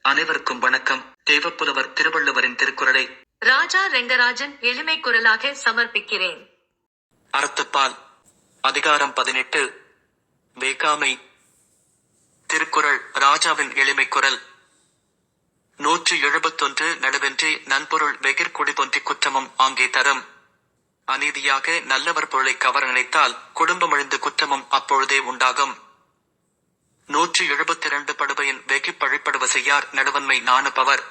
அனைவருக்கும் வணக்கம். தேவப்புலவர் திருவள்ளுவரின் திருக்குறளை ராஜா ரெங்கராஜன் எளிமை குரலாக சமர்ப்பிக்கிறேன். அறத்துப்பால் அதிகாரம் 18 வேகாமை. திருக்குறள் ராஜாவின் எளிமை குரல். 171 நடுவென்றி நன்பொருள் வெகிர் குடிபொன்றி குற்றமும் ஆங்கே தரும். அநீதியாக நல்லவர் பொருளை கவர நினைத்தால் குடும்பமழிந்து குற்றமும் அப்பொழுதே உண்டாகும். 172 படுபையின் வெகி பழிப்படுவ செய்யார் நடுவன்மை நாணுபவர்.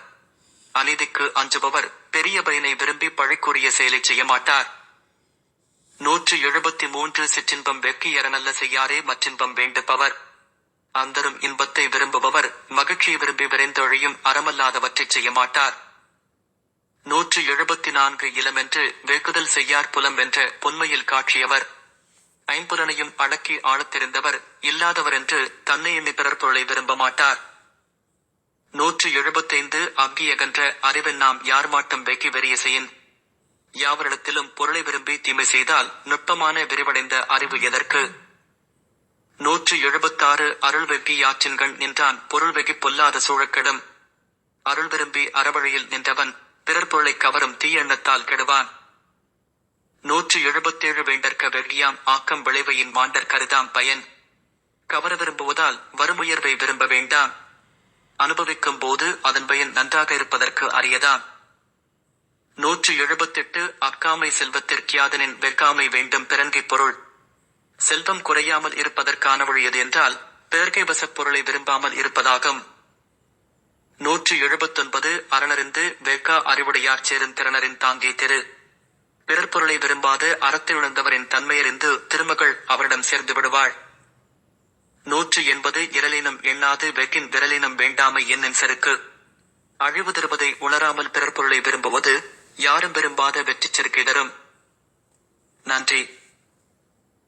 அநீதிக்கு அஞ்சுபவர் பெரிய பயனை விரும்பி பழிக்குரிய செயலை செய்ய மாட்டார். 173 சிற்றின்பம் வெக்கி எறநல்ல செய்யாரே மற்றின்பம் வேண்டுபவர். அந்தரும் இன்பத்தை விரும்புபவர் மகிழ்ச்சியை விரும்பி விரைந்தொழியும் அறமல்லாதவற்றைச் செய்ய மாட்டார். 174 இளமென்று வெகுதல் செய்யார் புலம் வென்ற பொன்மையில் காட்சியவர். ஐம்புலனையும் அடக்கி ஆளத் தெரிந்தவர் இல்லாதவர் என்று தன்னை எண்ணி பிறர் பொருளை விரும்ப மாட்டார். 175 அக்கியகன்ற அறிவெண்ணாம் யார் மாட்டம் வெக்கி வெறிய செய்யின். யாவரிடத்திலும் பொருளை விரும்பி தீமை செய்தால் நுட்பமான விரிவடைந்த அறிவு எதற்கு. 176 அருள் வெவ்வி யாற்றின்கண் நின்றான் பொருள் வெகி பொல்லாத சூழக்கெடும். அருள் விரும்பி அறவழியில் நின்றவன் பிறர் பொருளை கவரும் தீயெண்ணத்தால் கெடுவான். 177 வேண்டற்க வெவ்வியாம் ஆக்கம் விளைவையின் மாண்டர் கருதாம் பயன். கவர விரும்புவதால் வருமுயர்வை விரும்ப வேண்டாம். அனுபவிக்கும் போது அதன் பயன் நன்றாக இருப்பதற்கு அறியதான். 178 அக்காமை செல்வத்திற்கியாதனின் வெக்காமை வேண்டும் பிறன்கை பொருள். செல்வம் குறையாமல் இருப்பதற்கான வழி எது என்றால் பிறர்கை வசப் பொருளை விரும்பாமல் இருப்பதாகும். 179 அறனறிந்து வெக்கா அறிவுடையார் சேரும் திறனரின் தாங்கே திரு. பிறர் பொருளை விரும்பாத அறத்திலுணர்ந்தவரின் தன்மையறிந்து திருமகள் அவரிடம் சேர்ந்து விடுவாள். 180 இரலினம் எண்ணாது வெக்கின் விரலினம் வேண்டாமை என்னின் செருக்கு. அழிவு தருவதை உணராமல் பிறர் பொருளை விரும்புவது யாரும் விரும்பாத வெற்றி செருக்கை தரும். நன்றி.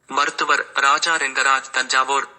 மருத்துவர் ராஜா ரெங்கராஜ், தஞ்சாவூர்.